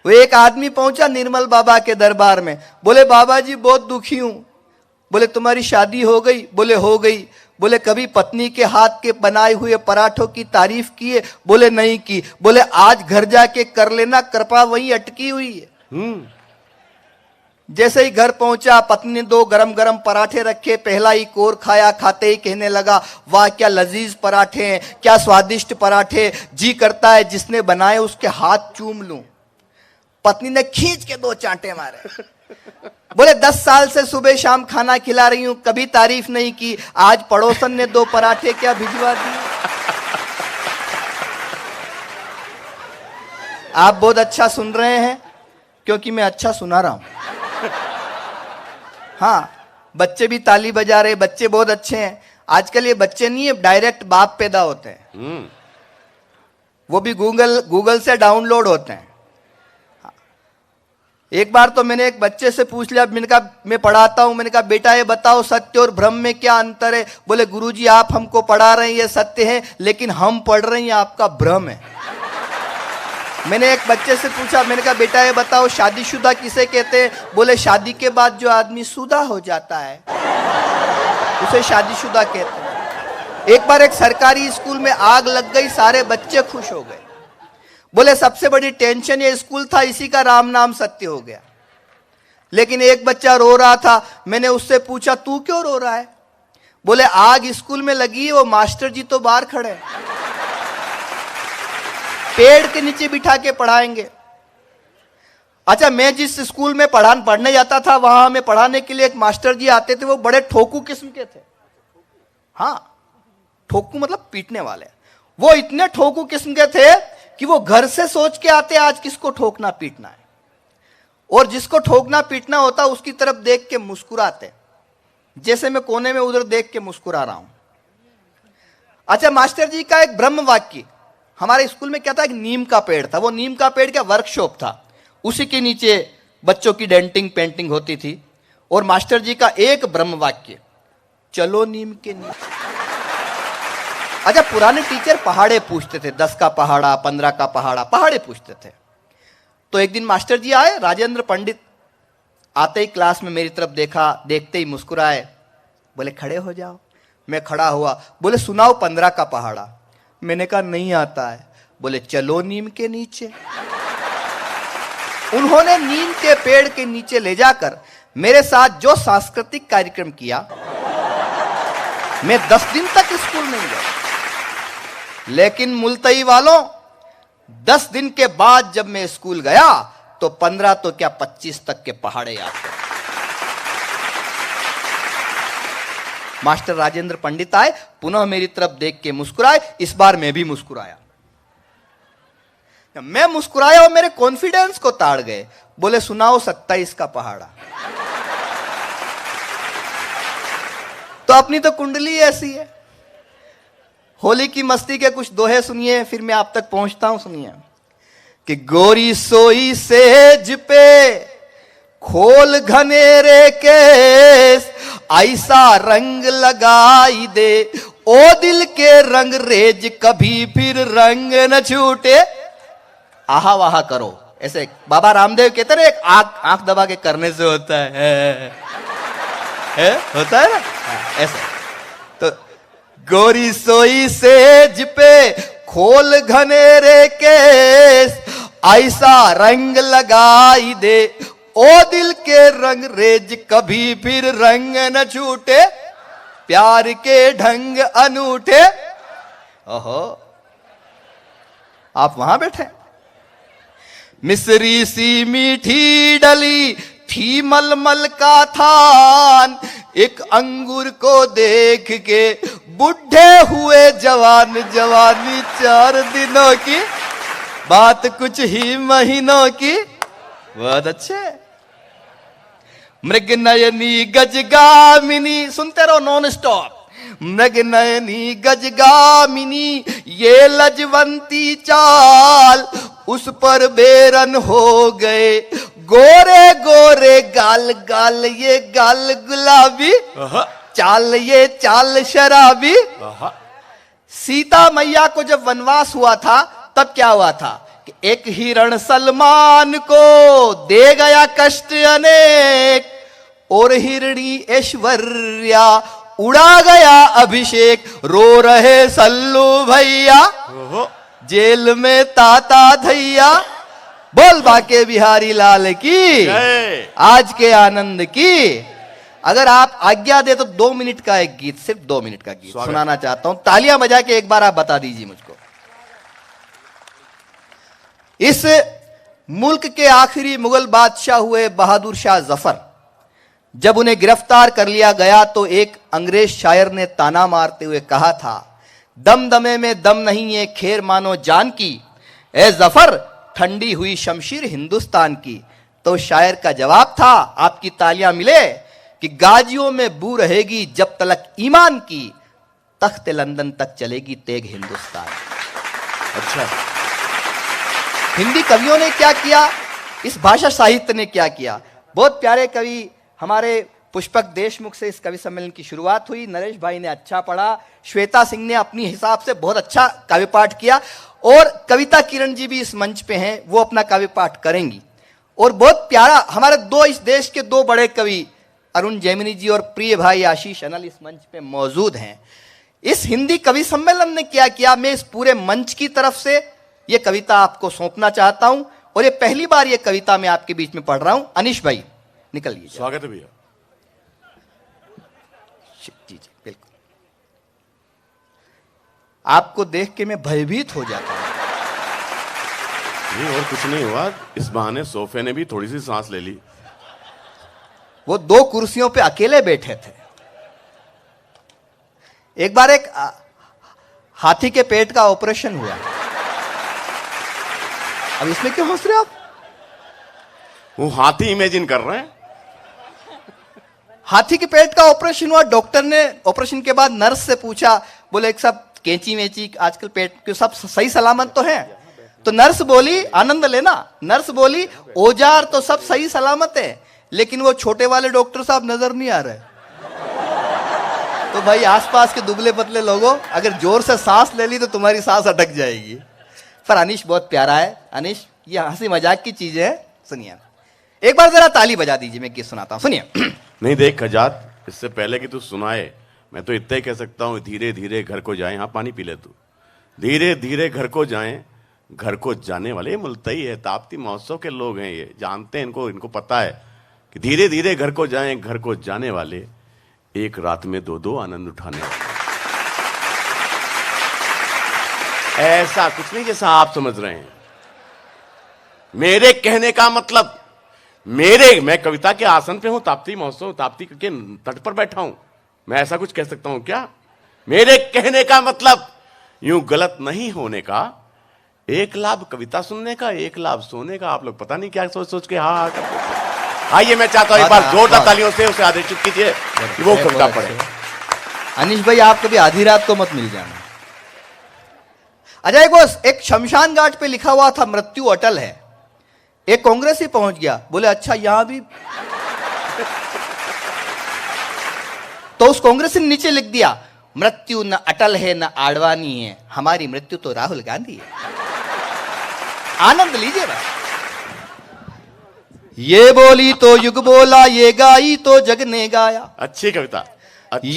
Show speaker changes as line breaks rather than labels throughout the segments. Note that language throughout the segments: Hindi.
वो एक आदमी पहुंचा निर्मल बाबा के दरबार में, बोले बाबा जी बहुत दुखी हूं। बोले तुम्हारी शादी हो गई? बोले हो गई। बोले कभी पत्नी के हाथ के बनाए हुए पराठों की तारीफ की है? बोले नहीं की। बोले आज घर जाके कर लेना, कृपा वहीं अटकी हुई है। जैसे ही घर पहुंचा, पत्नी ने 2 गरम गरम पराठे रखे, पहला ही कोर खाया, खाते ही कहने लगा वाह क्या लजीज पराठे हैं, क्या स्वादिष्ट पराठे, जी करता है जिसने बनाए उसके हाथ चूम लूं। पत्नी ने खींच के 2 चांटे मारे। बोले 10 साल से सुबह शाम खाना खिला रही हूं, कभी तारीफ नहीं की, आज पड़ोसन ने 2 पराठे क्या भिजवा दिए। आप बहुत अच्छा सुन रहे हैं क्योंकि मैं अच्छा सुना रहा हूं। हाँ, बच्चे भी ताली बजा रहे, बच्चे बहुत अच्छे हैं। आजकल ये बच्चे नहीं है, डायरेक्ट बाप पैदा होते हैं, वो भी गूगल से डाउनलोड होते हैं। एक बार तो मैंने एक बच्चे से पूछ लिया, मैंने कहा मैं पढ़ाता हूं, मैंने कहा बेटा ये बताओ सत्य और भ्रम में क्या अंतर है? बोले गुरुजी आप हमको पढ़ा रहे हैं ये सत्य है, लेकिन हम पढ़ रहे हैं आपका भ्रम है। मैंने एक बच्चे से पूछा, मैंने कहा बेटा ये बताओ शादीशुदा किसे कहते हैं? बोले शादी के बाद जो आदमी शुदा हो जाता है उसे शादीशुदा कहते हैं। एक बार एक सरकारी स्कूल में आग लग गई, सारे बच्चे खुश हो गए। बोले सबसे बड़ी टेंशन ये स्कूल था, इसी का राम नाम सत्य हो गया। लेकिन एक बच्चा रो रहा था, मैंने उससे पूछा तू क्यों रो रहा है? बोले आग स्कूल में लगी है, वो मास्टर जी तो बाहर खड़े हैं, पेड़ के नीचे बिठा के पढ़ाएंगे। अच्छा, मैं जिस स्कूल में पढ़ने जाता था, वहां हमें पढ़ाने के लिए एक मास्टर जी आते थे, वो बड़े ठोकू किस्म के थे। हाँ, ठोकू मतलब पीटने वाले। वो इतने ठोकू किस्म के थे कि वो घर से सोच के आते आज किसको ठोकना पीटना है, और जिसको ठोकना पीटना होता उसकी तरफ देख के मुस्कुराते, जैसे मैं कोने में उधर देख के मुस्कुरा रहा हूं। अच्छा, मास्टर जी का एक ब्रह्म वाक्य, हमारे स्कूल में क्या था, एक नीम का पेड़ था, वो नीम का पेड़ का वर्कशॉप था, उसी के नीचे बच्चों की डेंटिंग पेंटिंग होती थी। और मास्टर जी का एक ब्रह्म वाक्य, चलो नीम के नीचे। अच्छा, पुराने टीचर पहाड़े पूछते थे, 10 का पहाड़ा, 15 का पहाड़ा, पहाड़े पूछते थे। तो एक दिन मास्टर जी आए, राजेंद्र पंडित, आते ही क्लास में मेरी तरफ देखा, देखते ही मुस्कुराए, बोले खड़े हो जाओ। मैं खड़ा हुआ, बोले सुनाओ 15 का पहाड़ा। मैंने कहा नहीं आता है। बोले चलो नीम के नीचे। उन्होंने नीम के पेड़ के नीचे ले जाकर मेरे साथ जो सांस्कृतिक कार्यक्रम किया, मैं 10 दिन तक स्कूल नहीं गया। लेकिन मुल्तई वालों, 10 दिन के बाद जब मैं स्कूल गया तो 15 तो क्या 25 तक के पहाड़े याद थे। मास्टर राजेंद्र पंडित आए, पुनः मेरी तरफ देख के मुस्कुराए, इस बार मैं भी मुस्कुराया। मैं मुस्कुराया और मेरे कॉन्फिडेंस को ताड़ गए। बोले सुनाओ 27 का पहाड़ा। तो अपनी तो कुंडली ऐसी है। होली की मस्ती के कुछ दोहे सुनिए, फिर मैं आप तक पहुंचता हूं। सुनिए कि गोरी सोई सेज पे खोल घनेरे केस, ऐसा रंग लगाई दे ओ दिल के रंग रेज, कभी फिर रंग न छूटे। आहा वाहा करो, ऐसे बाबा रामदेव कहते ना, एक आंख दबा के करने से होता है होता है ना, ऐसे। तो गोरी सोई सेज पे खोल घनेरे केस, ऐसा रंग लगाई दे ओ दिल के रंग रेज, कभी फिर रंग न छूटे, प्यार के ढंग अनूठे। ओहो, आप वहां बैठे। मिस्री सी मीठी डली थी मलमल का थान, एक अंगूर को देख के बुढ़े हुए जवान, जवानी 4 दिनों की, बात कुछ ही महीनों की। बहुत अच्छे। मृग नयनी गजगामिनी, सुनते रहो नॉन स्टॉप। मृग नयनी गजगामिनी ये लजवंती चाल, उस पर बेरन हो गए गोरे गोरे गाल, गाल ये गाल गुलाबी, चाल ये चाल शराबी। सीता मैया को जब वनवास हुआ था तब क्या हुआ था कि एक हिरण सलमान को दे गया कष्ट अनेक, और हिरणी ऐश्वर्या उड़ा गया अभिषेक। रो रहे सल्लू भैया जेल में ताता धैया, बोल बाके बिहारी लाल की, आज के आनंद की। अगर आप आज्ञा दे तो 2 मिनट का एक गीत, सिर्फ 2 मिनट का गीत सुनाना चाहता हूं। तालियां बजा के एक बार आप बता दीजिए मुझको। इस मुल्क के आखिरी मुगल बादशाह हुए बहादुर शाह जफर, जब उन्हें गिरफ्तार कर लिया गया तो एक अंग्रेज शायर ने ताना मारते हुए कहा था, दम दमे में दम नहीं है खेर मानो जान की, ए जफर ठंडी हुई शमशीर हिंदुस्तान की। तो शायर का जवाब था, आपकी तालियां मिले, कि गाजियों में बू रहेगी जब तलक ईमान की, तख्त लंदन तक चलेगी तेग हिंदुस्तान।
अच्छा,
हिंदी कवियों ने क्या किया, इस भाषा साहित्य ने क्या किया। बहुत प्यारे कवि हमारे पुष्पक देशमुख से इस कवि सम्मेलन की शुरुआत हुई। नरेश भाई ने अच्छा पढ़ा, श्वेता सिंह ने अपनी हिसाब से बहुत अच्छा काव्य पाठ किया, और कविता किरण जी भी इस मंच पे हैं, वो अपना काव्य पाठ करेंगी। और बहुत प्यारा हमारे इस देश के 2 बड़े कवि अरुण जैमिनी जी और प्रिय भाई आशीष अनल इस मंच पे मौजूद हैं। इस हिंदी कवि सम्मेलन ने क्या किया, मैं इस पूरे मंच की तरफ से ये कविता आपको सौंपना चाहता हूं, और ये पहली बार ये कविता मैं आपके बीच में पढ़ रहा हूं। अनिश भाई निकलिए।
स्वागत है भैया।
जी जी बिल्कुल। आपको देख के मैं भयभीत हो जाता हूं।
नहीं, और कुछ नहीं हुआ, इस बहाने सोफे ने भी थोड़ी सी सांस ले ली।
वो 2 कुर्सियों पे अकेले बैठे थे। एक बार एक हाथी के पेट का ऑपरेशन हुआ। अब इसमें क्यों हंस रहे हो आप?
वो हाथी इमेजिन कर रहे हैं।
हाथी के पेट का ऑपरेशन हुआ। डॉक्टर ने ऑपरेशन के बाद नर्स से पूछा, बोले एक सब कैंची वेची आजकल पेट के सब सही सलामत तो है? तो नर्स बोली, आनंद लेना, नर्स बोली औजार तो सब सही सलामत है, लेकिन वो छोटे वाले डॉक्टर साहब नजर नहीं आ रहे। तो भाई आसपास के दुबले पतले लोगों, अगर जोर से सांस ले ली तो तुम्हारी सांस अटक जाएगी। पर अनिश बहुत प्यारा है। अनिश, ये हंसी मजाक की चीज है, सुनिए। एक बार जरा ताली बजा दीजिए, मैं गीत सुनाता हूं, सुनिए।
नहीं देख खजात, इससे पहले कि तू सुनाए, मैं तो इतना ही कह सकता हूं, धीरे धीरे घर को जाए। हाँ, पानी पी ले तू। धीरे धीरे घर को जाए, घर को जाने वाले मुल्तई है, ताप्ती महोत्सव के लोग हैं, ये जानते हैं, इनको पता है कि धीरे धीरे घर को जाए, घर को जाने वाले एक रात में 2 आनंद उठाने वाले। ऐसा कुछ नहीं जैसा आप समझ रहे हैं। मेरे कहने का मतलब, मैं कविता के आसन पे हूं, ताप्ती महोत्सव, ताप्ती के तट पर बैठा हूं, मैं ऐसा कुछ कह सकता हूं क्या? मेरे कहने का मतलब यूं गलत नहीं होने का, एक लाभ कविता सुनने का, एक लाभ सोने का। आप लोग पता नहीं क्या सोच सोच के हाँ करते। आइए, मैं चाहता हूं एक बार जोरदार तालियों से उसे आदेशित कीजिए कि वो कविता पढ़े।
अनिश भाई, आप कभी आधी रात को मत मिल जाना। अच्छा, एक शमशान घाट पे लिखा हुआ था मृत्यु अटल है। एक कांग्रेसी पहुंच गया, बोले अच्छा यहां भी। तो उस कांग्रेसी ने नीचे लिख दिया, मृत्यु न अटल है न आडवाणी है, हमारी मृत्यु तो राहुल गांधी है। आनंद लीजिए बस। ये बोली तो युग बोला, ये गाई तो जग ने गाया।
अच्छी कविता। अच्छी।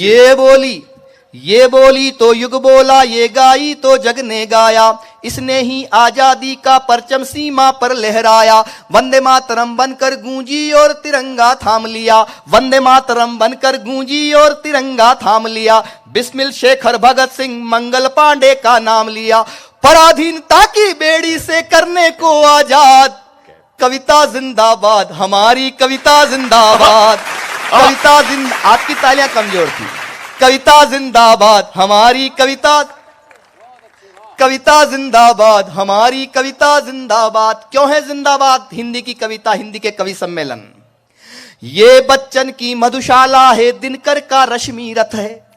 ये बोली तो युग बोला, ये गाई तो जग ने गाया, इसने ही आजादी का परचम सीमा पर लहराया। वंदे मातरम बनकर गूंजी और तिरंगा थाम लिया, वंदे मातरम बनकर गूंजी और तिरंगा थाम लिया। बिस्मिल शेखर भगत सिंह मंगल पांडे का नाम लिया, पराधीनता की बेड़ी से करने को आजाद। कविता जिंदाबाद, हमारी कविता जिंदाबाद। कविता जिंदाबाद। आपकी तालियां कमजोर थी। कविता जिंदाबाद, हमारी कविता, कविता जिंदाबाद, हमारी कविता जिंदाबाद। क्यों है जिंदाबाद? हिंदी की कविता, हिंदी के कवि सम्मेलन। ये बच्चन की मधुशाला है, दिनकर का रश्मि रथ है।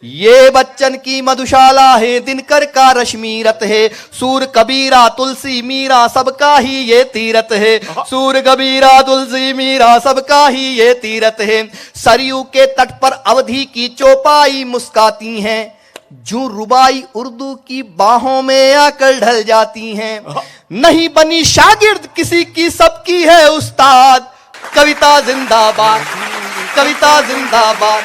ये बच्चन की मधुशाला है, दिनकर का रश्मि रथ है। सूर कबीरा तुलसी मीरा सबका ही ये तीरथ है, सूर कबीरा तुलसी मीरा सबका ही ये तीरथ है। सरयू के तट पर अवधी की चौपाई मुस्काती हैं, जो रुबाई उर्दू की बाहों में आकर ढल जाती हैं। नहीं बनी शागिर्द किसी की, सबकी है उस्ताद। कविता जिंदाबाद, कविता जिंदाबाद,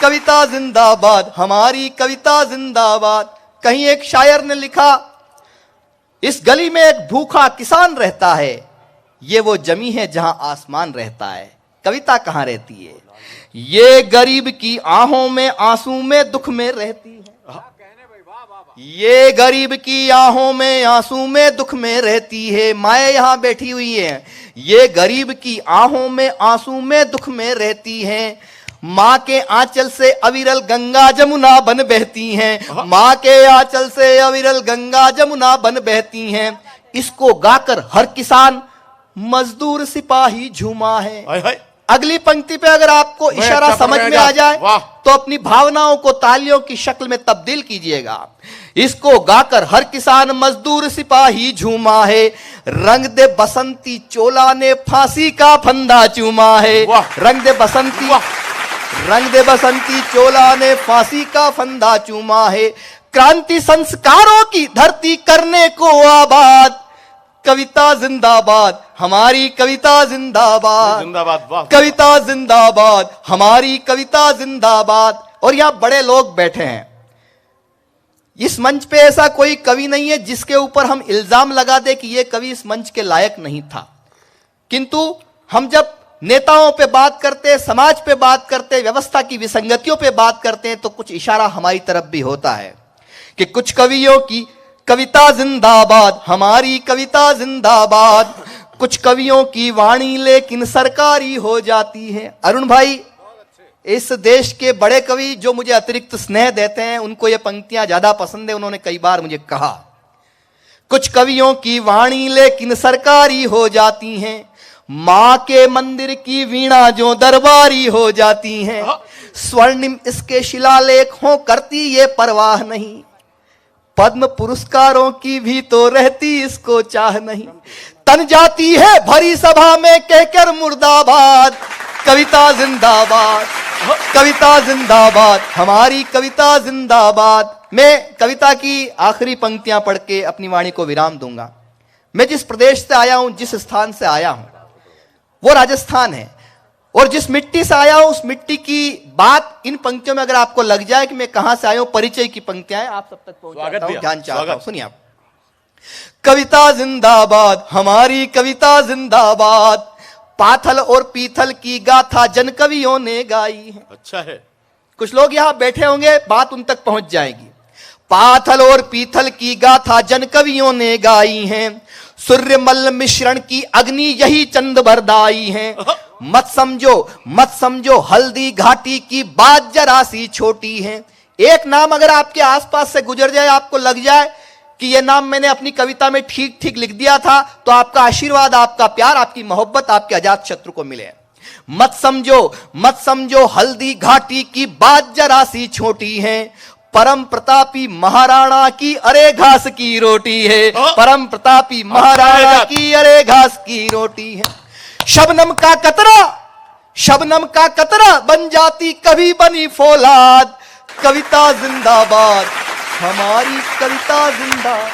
कविता जिंदाबाद, हमारी कविता जिंदाबाद। कहीं एक शायर ने लिखा, इस गली में एक भूखा किसान रहता है, ये वो जमी है जहां आसमान रहता है। कविता कहां रहती है? ये गरीब की आहों में, आंसू में, दुख में रहती है। ये गरीब की आहों में, आंसू में, दुख में रहती है। माए यहां बैठी हुई है। ये गरीब की आहों में, आंसू में, दुख में रहती है। माँ के आंचल से अविरल गंगा जमुना बन बहती हैं। माँ के आंचल से अविरल गंगा जमुना बन बहती हैं। इसको गाकर हर किसान, मजदूर, सिपाही झूमा है। अगली पंक्ति पे अगर आपको इशारा समझ में आ जाए तो अपनी भावनाओं को तालियों की शक्ल में तब्दील कीजिएगा। इसको गाकर हर किसान, मजदूर, सिपाही झूमा है। रंग दे बसंती चोला ने फांसी का फंदा चूमा है। रंग दे बसंती, रंग दे बसंती चोला ने फांसी का फंदा चूमा है। क्रांति संस्कारों की धरती करने को आबाद। कविता जिंदाबाद, हमारी कविता जिंदाबाद,
जिंदाबाद। वाह,
कविता जिंदाबाद, हमारी कविता जिंदाबाद। और यहां बड़े लोग बैठे हैं। इस मंच पे ऐसा कोई कवि नहीं है जिसके ऊपर हम इल्जाम लगा दें कि यह कवि इस मंच के लायक नहीं था। किंतु हम जब नेताओं पे बात करते, समाज पे बात करते, व्यवस्था की विसंगतियों पे बात करते हैं तो कुछ इशारा हमारी तरफ भी होता है कि कुछ कवियों की कविता जिंदाबाद, हमारी कविता जिंदाबाद। कुछ कवियों की वाणी लेकिन सरकारी हो जाती है। अरुण भाई, इस देश के बड़े कवि जो मुझे अतिरिक्त स्नेह देते हैं, उनको ये पंक्तियां ज्यादा पसंद है। उन्होंने कई बार मुझे कहा, कुछ कवियों की वाणी लेकिन सरकारी हो जाती हैं। मां के मंदिर की वीणा जो दरबारी हो जाती हैं। स्वर्णिम इसके शिलालेख हो, करती ये परवाह नहीं। पद्म पुरस्कारों की भी तो रहती इसको चाह नहीं। तन जाती है भरी सभा में कहकर मुर्दाबाद। कविता जिंदाबाद, कविता जिंदाबाद, हमारी कविता जिंदाबाद। मैं कविता की आखिरी पंक्तियां पढ़ के अपनी वाणी को विराम दूंगा। मैं जिस प्रदेश से आया हूं, जिस स्थान से आया हूं, वो राजस्थान है। और जिस मिट्टी से आया हूं, उस मिट्टी की बात इन पंक्तियों में अगर आपको लग जाए कि मैं कहां से आया हूं, परिचय की पंक्तियां आप सब तक पहुंचाता हूं, ध्यान चाहता हूं, सुनिए आप। कविता जिंदाबाद, हमारी कविता जिंदाबाद। पाथल और पीथल की गाथा जन कवियों ने गाई है।
अच्छा है।
कुछ लोग यहां बैठे होंगे, बात उन तक पहुंच जाएगी। पाथल और पीथल की गाथा जन कवियों ने गाई है। सूर्यमल मिश्रण की अग्नि यही चंद बरदाई है। मत समझो हल्दी घाटी की बात जरा सी छोटी है। एक नाम अगर आपके आसपास से गुजर जाए, आपको लग जाए कि यह नाम मैंने अपनी कविता में ठीक ठीक लिख दिया था, तो आपका आशीर्वाद, आपका प्यार, आपकी मोहब्बत आपके अजात शत्रु को मिले। मत समझो हल्दी घाटी की बात जरा सी छोटी है। परम प्रतापी महाराणा की अरे घास की रोटी है। परम प्रतापी महाराणा की अरे घास की रोटी है। शबनम का कतरा बन जाती कभी बनी फौलाद। कविता जिंदाबाद, हमारी कविता जिंदाबाद।